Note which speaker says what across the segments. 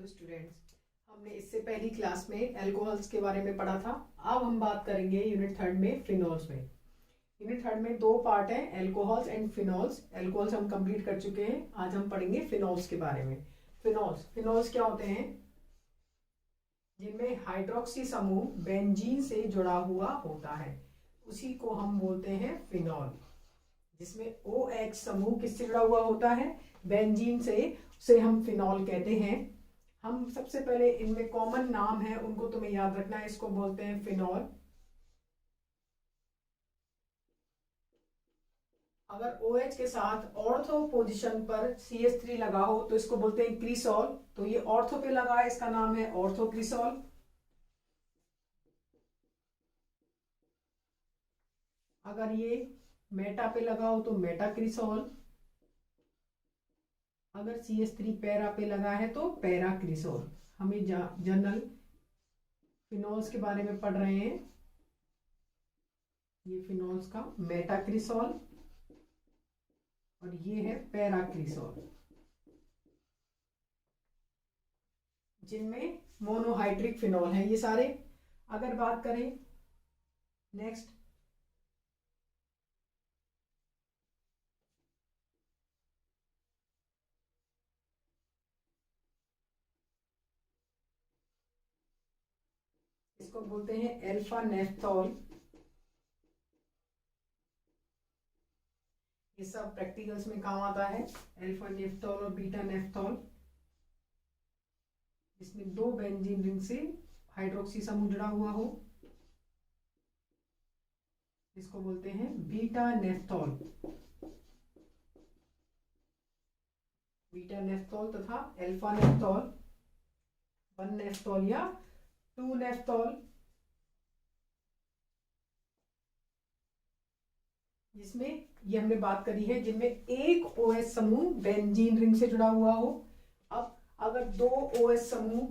Speaker 1: Hello students, हमने इससे पहली क्लास में एल्कोहल्स के बारे में पढ़ा था। अब हम बात करेंगे यूनिट थर्ड में फिनॉल्स में। यूनिट थर्ड में दो पार्ट हैं, एल्कोहल्स एंड फिनॉल्स। एल्कोहल्स हम कंप्लीट कर चुके हैं, आज हम पढ़ेंगे फिनॉल्स के बारे में। फिनॉल्स फिनॉल्स क्या होते हैं? जिनमें हाइड्रोक्सी समूह बेंजीन से जुड़ा हुआ होता है, उसी को हम बोलते हैं फिनॉल। जिसमें OH समूह किससे जुड़ा हुआ होता है? बेंजीन से, उसे हम फिनॉल कहते हैं। हम सबसे पहले इनमें कॉमन नाम है, उनको तुम्हें याद रखना है। इसको बोलते हैं फिनॉल। अगर OH के साथ ऑर्थो पोजीशन पर CH3 लगा हो तो इसको बोलते हैं क्रिसॉल। तो ये ऑर्थो पे लगा है, इसका नाम है ऑर्थो क्रिसॉल। अगर ये मेटा पे लगा हो तो मेटा क्रिसॉल। अगर CH3 पैरा पे लगा है तो पैरा क्रिसॉल। हमें जनरल फिनॉल्स के बारे में पढ़ रहे हैं। ये फिनॉल्स का मेटाक्रिसॉल और ये है पैराक्रिसॉल, जिनमें मोनोहाइड्रिक फिनॉल है ये सारे। अगर बात करें नेक्स्ट, इसको बोलते हैं एल्फा नेफ्थॉल। ये सब प्रैक्टिकल्स में काम आता है। अल्फा नेफ्थॉल और बीटा नेफ्थॉल, इसमें दो बेंजीन रिंग से हाइड्रोक्सी समूह जुड़ा हुआ हो, इसको बोलते हैं बीटा नेफ्थॉल। बीटा नेफ्थॉल तथा अल्फा नेफ्थॉल, 1 नेफ्थॉल या 2 नेफ्थॉल। जिसमें ये हमने बात करी है, जिनमें एक OH समूह बेंजीन रिंग से जुड़ा हुआ हो। अब अगर दो OH समूह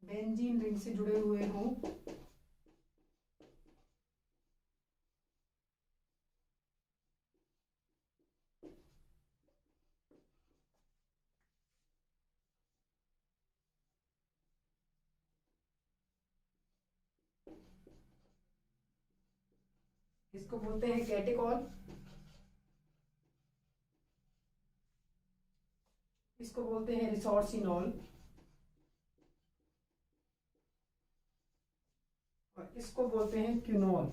Speaker 1: बेंजीन रिंग से जुड़े हुए हों इसको बोलते हैं कैटेकॉल। इसको बोलते हैं रिसोर्सिनॉल और इसको बोलते हैं क्यूनॉल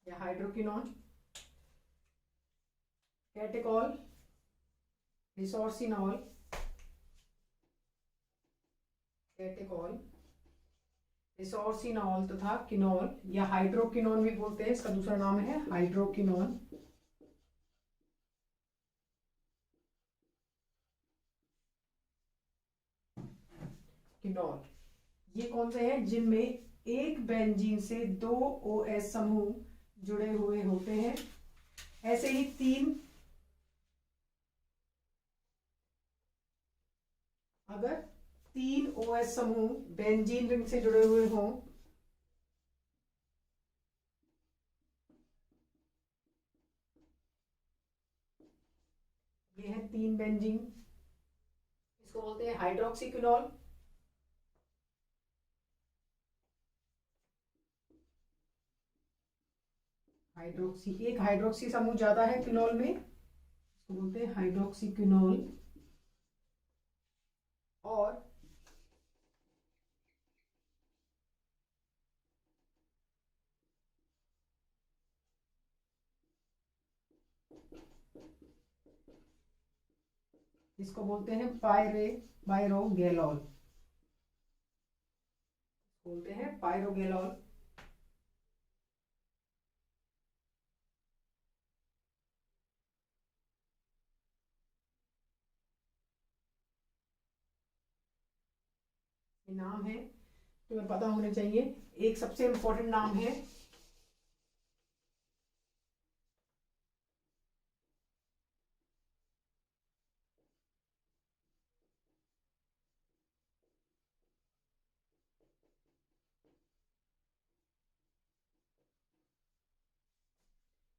Speaker 1: या हाइड्रोक्विनॉन। कैटेकॉल, रिसोर्सिनॉल, कैटेकॉल, रिसोर्सिनॉल तथा किनॉल या हाइड्रोक्विनॉन भी बोलते हैं। इसका दूसरा नाम है हाइड्रोक्विनॉन। किनॉल ये कौन से हैं? जिनमें एक बेंजीन से दो OH समूह जुड़े हुए होते हैं। ऐसे ही अगर 3 OH समूह बेंजीन रिंग से जुड़े हुए हों, ये है 3 बेंजीन, इसको बोलते हैं हाइड्रोक्सीक्विनॉल। एक हाइड्रोक्सी समूह ज्यादा है क्विनॉल में, इसको बोलते हैं हाइड्रोक्सीक्विनॉल। और इसको बोलते हैं पायरोगेलॉल। बोलते हैं पायरोगेलॉल। ये नाम है, तुम्हें पता होने चाहिए। एक सबसे इंपॉर्टेंट नाम है,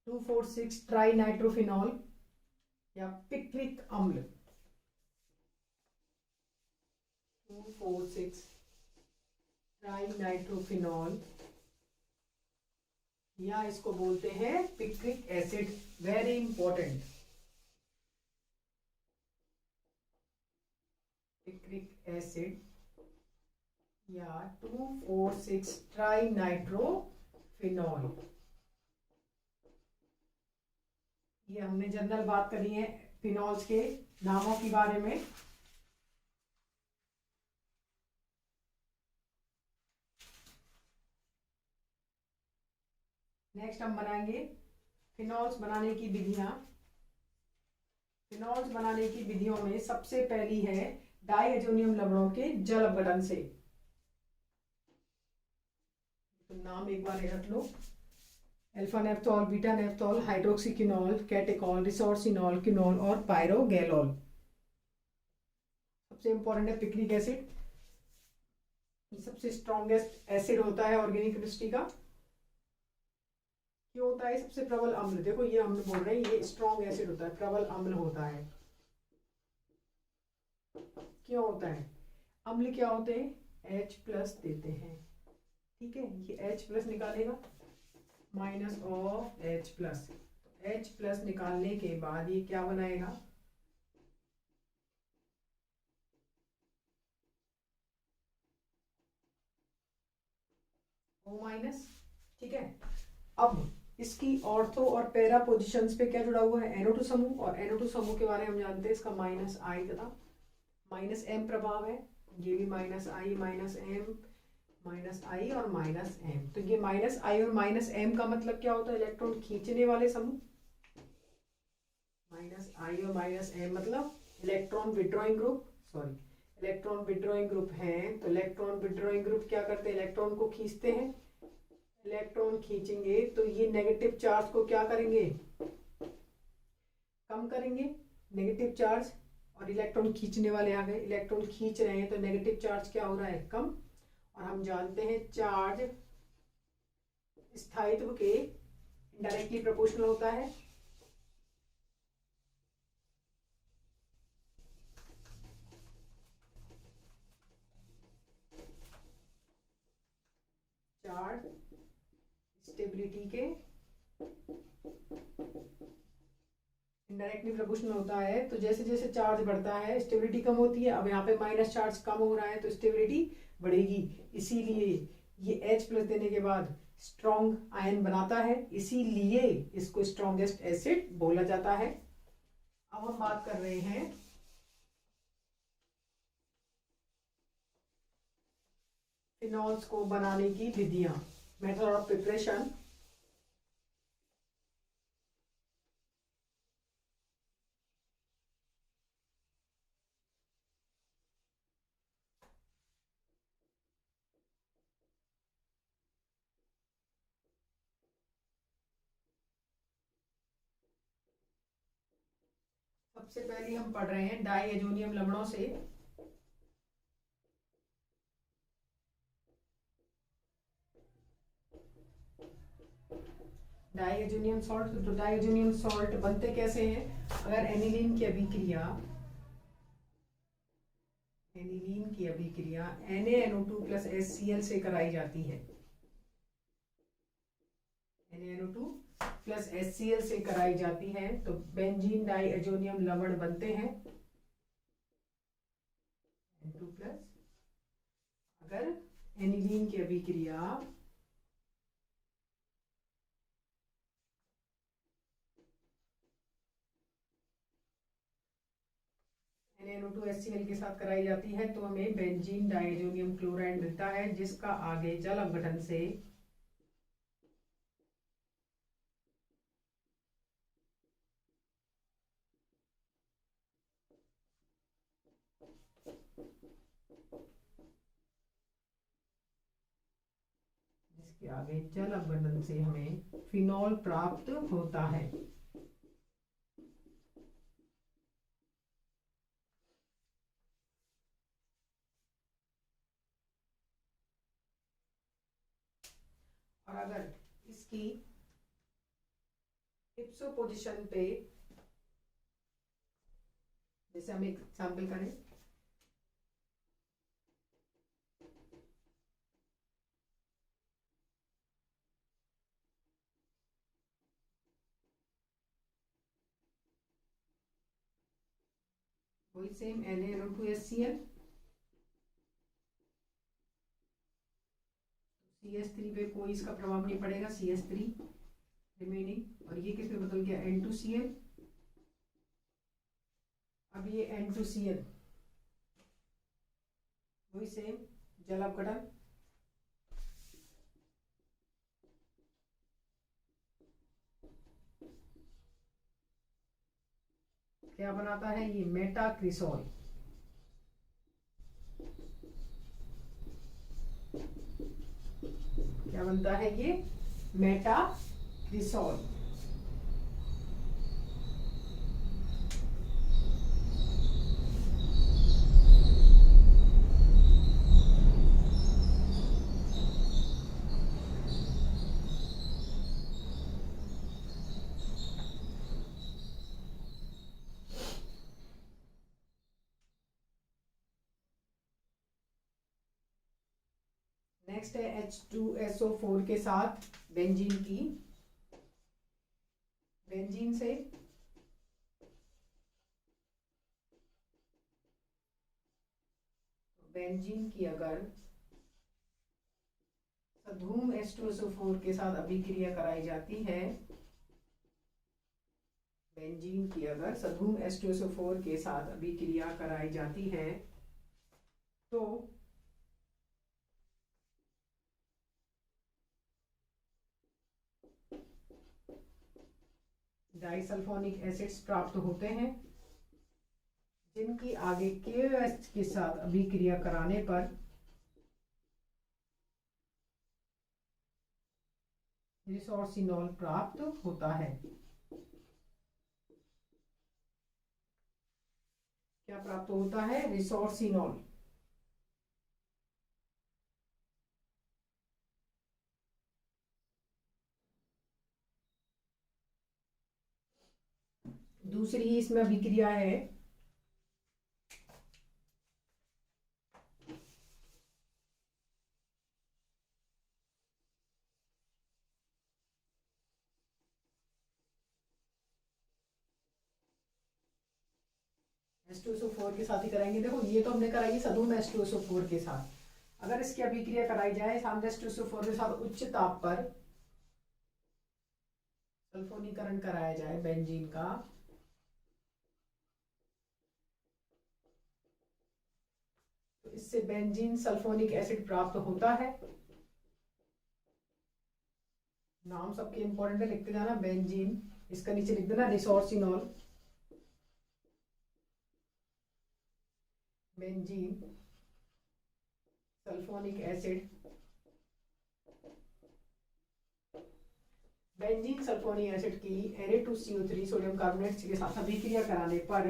Speaker 1: 2,4,6 ट्राई नाइट्रोफिनॉल या पिक्रिक अम्ल। 2,4,6 ट्राई नाइट्रोफिनॉल या इसको बोलते हैं picric acid. Very important, picric acid या 2,4,6 ट्राई नाइट्रोफिनॉल। ये हमने जनरल बात करी है फिनॉल्स के नामों के बारे में। नेक्स्ट हम बनाएंगे फिनॉल्स बनाने की विधियां। फिनॉल्स बनाने की विधियों में सबसे पहली है डाइएजोनियम लवणों के जल अपघटन से। तो नाम एक बार रख लो, alpha naphthol, beta naphthol, hydroxyquinol, catechol, resorcinol, quinol और पायरोगैलोल। सबसे इंपॉर्टेंट है पिक्रिक एसिड। ये सबसे स्ट्रॉन्गेस्ट एसिड होता है ऑर्गेनिक केमिस्ट्री का। क्यों होता है? सबसे प्रबल अम्ल। देखो ये हम बोल रहे हैं ये स्ट्रॉन्ग एसिड होता है, प्रबल अम्ल होता है। क्यों होता है? अम्ल क्या होते हैं? H+ देते हैं। ठीक है, ये H+ निकालेगा माइनस ऑफ H+। H+ निकालने के बाद ये क्या बनाएगा? O-। ठीक है, अब इसकी ऑर्थो और पैरा पोजीशंस पे क्या जुड़ा हुआ है? NO2 समूह। और NO2 समूह के बारे में हम जानते हैं इसका -I तथा -M प्रभाव है। ये भी -I -M -I और -M। तो ये -I और -M का मतलब क्या होता है? इलेक्ट्रॉन खींचने वाले समूह। -I और -M मतलब electron withdrawing group. Sorry, electron withdrawing group हैं। तो इलेक्ट्रॉन विड्रॉइंग ग्रुप क्या करते हैं? इलेक्ट्रॉन को खींचते हैं। इलेक्ट्रॉन खींचेंगे तो ये नेगेटिव चार्ज को क्या करेंगे? कम करेंगे नेगेटिव चार्ज। और इलेक्ट्रॉन खींचने वाले आ गए, इलेक्ट्रॉन खींच रहे हैं तो नेगेटिव चार्ज क्या हो रहा है? कम। और हम जानते हैं चार्ज स्थायित्व के डायरेक्टली प्रोपोर्शनल होता है। चार्ज स्टेबिलिटी के इनडायरेक्टली प्रोपोर्शनल होता है। तो जैसे जैसे चार्ज बढ़ता है स्टेबिलिटी कम होती है। अब यहाँ पे माइनस चार्ज कम हो रहा है तो स्टेबिलिटी बढ़ेगी। इसीलिए ये H+ देने के बाद स्ट्रॉन्ग आयन बनाता है, इसीलिए इसको स्ट्रॉन्गेस्ट एसिड बोला जाता है। अब हम बात कर रहे हैं फिनॉल्स को बनाने की विधियां, मेथड ऑफ प्रिपरेशन। सबसे पहले हम पढ़ रहे हैं डाइएजोनियम लवणों से। Diazonium salt. तो डाइएजोनियम सॉल्ट बनते कैसे हैं? अगर एनिलीन की अभिक्रिया NaNO2 + HCl से कराई जाती है, NaNO2 + HCl से कराई जाती है तो बेंजीन डाइएजोनियम लवण बनते हैं N2+। अगर एनिलीन की अभिक्रिया NaNO2 HCl के साथ कराई जाती है तो हमें बेंजीन डाइएजोनियम क्लोराइड मिलता है, जिसका आगे जल अपघटन से हमें फिनॉल प्राप्त होता है। और अगर इसकी इप्सो पोजीशन पे, जैसे हम एक एग्जाम्पल करें, वही सेम Na2HCl, CH3 पे कोई इसका प्रभाव नहीं पड़ेगा, CH3 रिमेनिंग, और ये किस पे बदल गया, N2Cl। अब ये N2Cl वही सेम जल अपघटन, क्या बनाता है, ये मेटाक्रिसोल। क्या बनता है ये, मेटाक्रिसोल। नेक्स्ट है H2SO4 के साथ बेंजीन की, बेंजीन से बेंजीन की अगर सधूम H2SO4 के साथ अभिक्रिया कराई जाती है, बेंजीन की अगर सधूम H2SO4 के साथ अभिक्रिया कराई जाती है तो डाइसल्फोनिक एसिड्स प्राप्त होते हैं, जिनकी आगे KOH के साथ अभिक्रिया कराने पर रिसोर्सिनॉल प्राप्त होता है। क्या प्राप्त होता है, रिसोर्सिनॉल। दूसरी इसमें अभिक्रिया है H2SO4 के साथ ही कराएंगे। देखो ये तो हमने कराई सधूम H2SO4 के साथ, अगर इसकी अभिक्रिया कराई जाए सामने H2SO4 के साथ उच्च ताप पर सल्फोनीकरण कराया जाए बेंजीन का, तो इससे बेंजीन सल्फोनिक एसिड प्राप्त होता है। नाम सबके इंपॉर्टेंट है, लिखते जाना, बेंजीन, इसका नीचे लिख देना resorcinol, benzene sulphonic acid. Benzene sulphonic acid की Na2CO3 सोडियम कार्बोनेट के साथ अभिक्रिया कराने पर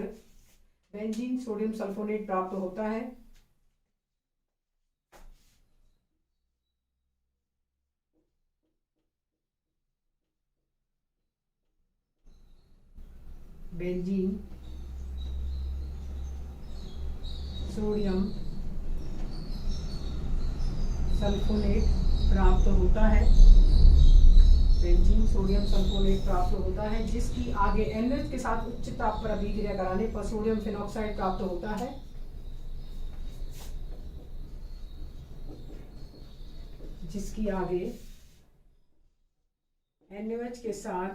Speaker 1: बेंजीन सोडियम सल्फोनेट प्राप्त होता है। बेंजीन सोडियम सल्फोनेट प्राप्त होता है, बेंजीन सोडियम सल्फोनेट प्राप्त होता है, जिसकी आगे NH के साथ उच्च ताप पर अभिक्रिया कराने पर सोडियम फिनॉक्साइड प्राप्त होता है, जिसकी आगे NaOH के साथ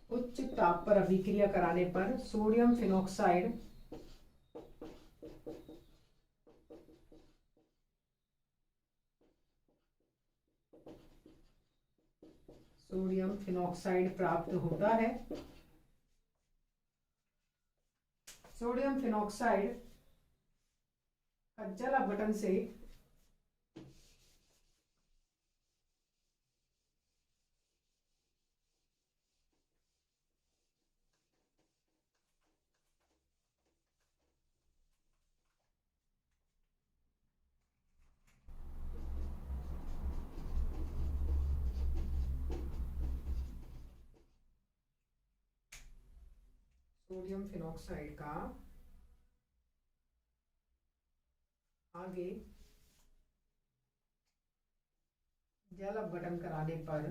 Speaker 1: उच्च ताप पर अभिक्रिया कराने पर सोडियम फिनॉक्साइड सोडियम फिनॉक्साइड प्राप्त होता है। सोडियम फिनॉक्साइड का जल अपघटन से सोडियम फिनॉक्साइड का आगे जल अपघटन कराने पर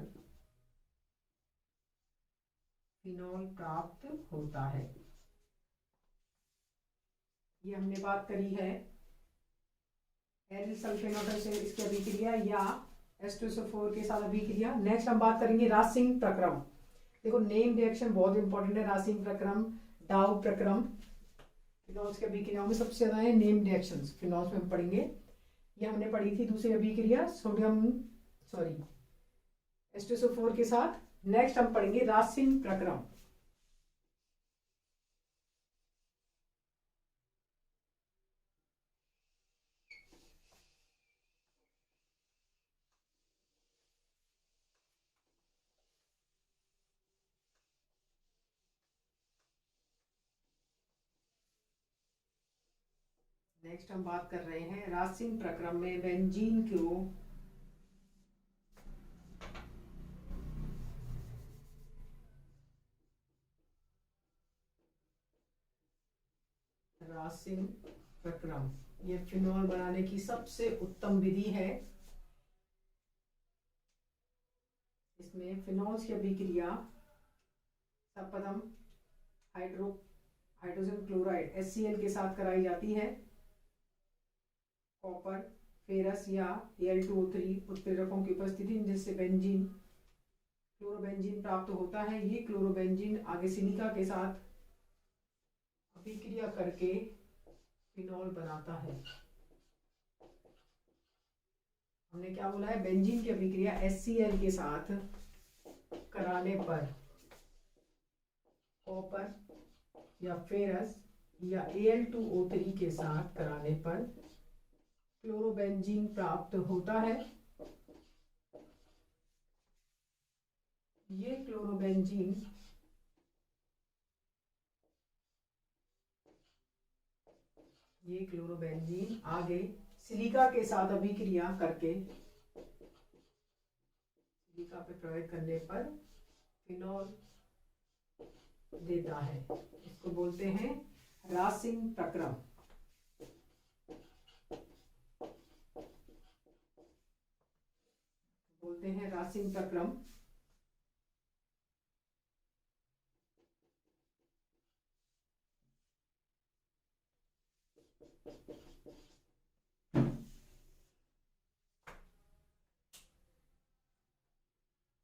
Speaker 1: फिनॉल प्राप्त होता है। ये हमने बात करी है एरिल सल्फेट वाटर से इसकी अभिक्रिया या H2SO4 के साथ अभिक्रिया। नेक्स्ट हम बात करेंगे रासिंग प्रक्रम। देखो नेम रिएक्शन बहुत इंपॉर्टेंट है। रासिंग प्रक्रम, डाउ प्रक्रम, फिनॉल्स की अभिक्रियाओं में सबसे ज्यादा है नेम रिएक्शंस। फिनॉल्स में हम पढ़ेंगे, ये हमने पढ़ी थी दूसरी अभिक्रिया H2SO4 के साथ। नेक्स्ट हम पढ़ेंगे रासिंग प्रक्रम। नेक्स्ट हम बात कर रहे हैं रासिंग प्रक्रम में बेंजीन को रासिंग प्रक्रम, ये फिनॉल बनाने की सबसे उत्तम विधि है। इसमें फिनॉल्स की अभिक्रिया सर्वप्रथम हाइड्रोजन क्लोराइड HCl के साथ कराई जाती है। कॉपर, फेरस या Al2O3 उत्प्रेरकों की उपस्थिति जिससे बेंजीन क्लोरोबेंजीन प्राप्त होता है। ये क्लोरोबेंजीन आगे सिलिका के साथ अभिक्रिया करके फिनॉल बनाता है। हमने क्या बोला है, बेंजीन की अभिक्रिया HCl के साथ कराने पर कॉपर या फेरस या Al2O3 के साथ कराने पर क्लोरोबेंजीन प्राप्त होता है। ये क्लोरोबेंजीन आगे सिलिका के साथ अभिक्रिया करके सिलिका पे प्रयोग करने पर फिनॉल देता है। इसको बोलते हैं रासिंग प्रक्रम। बोलते हैं रासिंग प्रक्रम।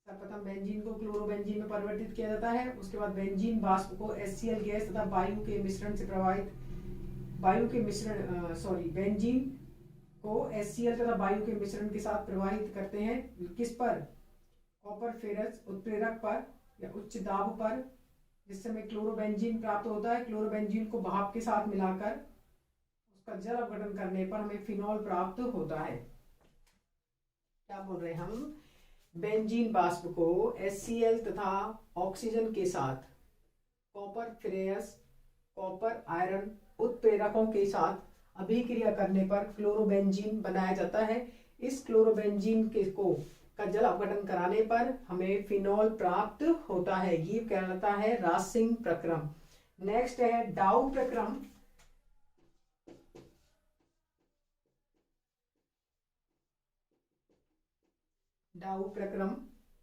Speaker 1: सर्वप्रथम बेंजीन को क्लोरोबेंजीन में परिवर्तित किया जाता है। उसके बाद बेंजीन वाष्प को HCl गैस तथा बेंजीन को HCl तथा वायु के मिश्रण के साथ प्रवाहित करते हैं। किस पर? कॉपर फेरस उत्प्रेरक पर या उच्च दाब पर, जिससे हमें क्लोरोबेंजीन प्राप्त होता है। क्लोरोबेंजीन को भाप के साथ मिलाकर उसका जल अपघटन करने पर हमें फिनॉल प्राप्त होता है। क्या बोल रहे हैं हम? बेंजीन वाष्प को HCl तथा ऑक्सीजन के साथ कॉपर फेरस, कॉपर आयरन उत्प्रेरकों के साथ अभिक्रिया करने पर क्लोरोबेंजीन बनाया जाता है। इस क्लोरोबेंजीन का जल अपघटन कराने पर हमें फिनॉल प्राप्त होता है। ये कहलाता है रासिंग प्रक्रम। नेक्स्ट है डाउ प्रक्रम।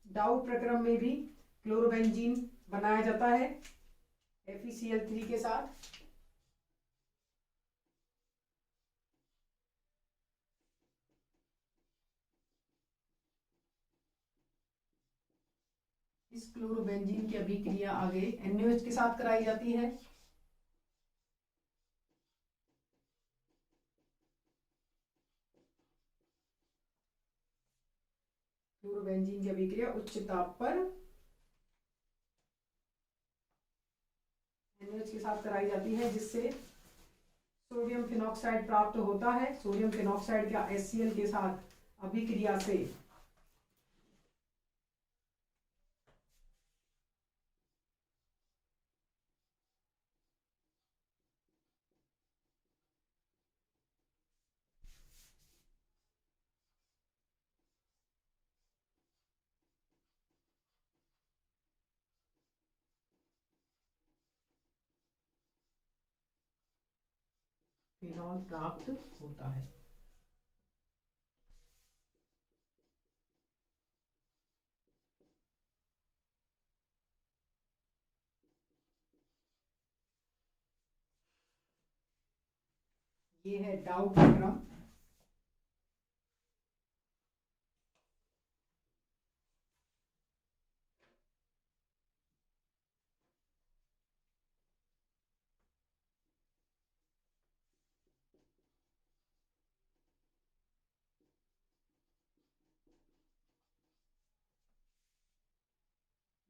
Speaker 1: डाउ प्रक्रम में भी क्लोरोबेंजीन बनाया जाता है FeCl3 के साथ। इस क्लोरोबेंजीन की अभिक्रिया आगे NaOH के साथ कराई जाती है। क्लोरोबेंजीन की अभिक्रिया उच्च ताप पर NaOH के साथ कराई जाती है, जिससे सोडियम फिनॉक्साइड प्राप्त होता है। सोडियम फिनॉक्साइड का HCl के साथ अभिक्रिया से फिनॉल प्राप्त होता है। ये है डाउ प्रक्रम।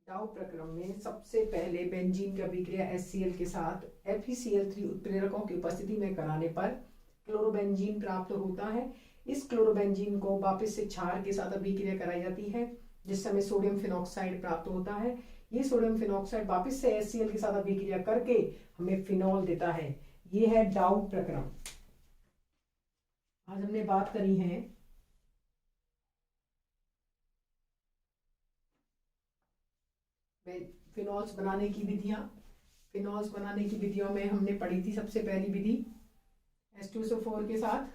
Speaker 1: डाउ प्रक्रम में सबसे पहले बेंजीन की अभिक्रिया HCl के साथ FeCl3 उत्प्रेरकों की उपस्थिति में कराने पर क्लोरोबेंजीन प्राप्त होता है। इस क्लोरोबेंजीन को वापस से क्षार के साथ अभिक्रिया कराई जाती है, जिस समय सोडियम फिनॉक्साइड प्राप्त होता है। ये सोडियम फिनॉक्साइड वापस से HCl के साथ अभिक्रिया करके हमें फिनॉल देता है। ये है डाउ प्रक्रम। आज हमने बात करी है फिनॉल्स बनाने की विधियां। फिनॉल्स बनाने की विधियों में हमने पढ़ी थी सबसे पहली विधि H2SO4 के साथ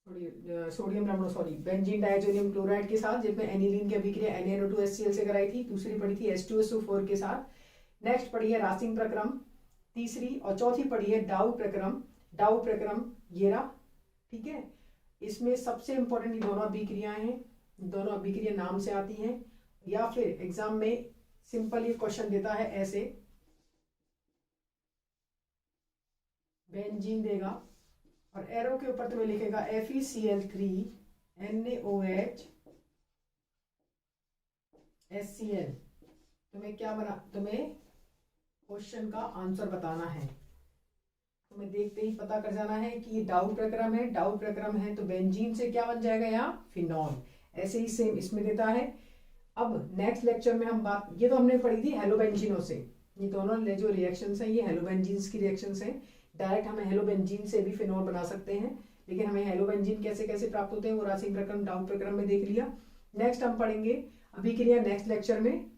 Speaker 1: बेंजीन डायजोनियम क्लोराइड के साथ, जिसमें एनिलीन की अभिक्रिया NaNO2HCl से कराई थी। दूसरी पढ़ी थी H2SO4 के साथ। नेक्स्ट पढ़ी है रासिंग प्रक्रम तीसरी, और चौथी पढ़ी है डाउ प्रक्रम। डाउ प्रक्रम ये रहा, ठीक है। इसमें सबसे इंपॉर्टेंट दोनों अभिक्रियाएं हैं, दोनों अभिक्रिया नाम से आती हैं, या फिर एग्जाम में सिंपल ये क्वेश्चन देता है ऐसे, बेंजीन देगा और एरो के ऊपर तुम्हें लिखेगा FeCl3 NaOH HCl। तुम्हें क्या बना, तुम्हें क्वेश्चन का आंसर बताना है। तुम्हें देखते ही पता कर जाना है कि ये डाउ प्रक्रम है। डाउ प्रक्रम है तो बेंजीन से क्या बन जाएगा यहाँ, फिनॉल। ऐसे ही सेम इसमें देता है। अब नेक्स्ट लेक्चर में हम बात, ये तो हमने पढ़ी थी हेलोबेंजीनों से, ये दोनों जो रिएक्शंस हैं ये हेलोबेंजीन्स की रिएक्शंस हैं। डायरेक्ट हमें हेलोबेंजीन से भी फिनॉल बना सकते हैं, लेकिन हमें हेलोबेंजीन कैसे कैसे प्राप्त होते हैं वो रासिंग प्रक्रम डाउ प्रक्रम में देख लिया। नेक्स्ट हम पढ़ेंगे अभिक्रिया नेक्स्ट लेक्चर में।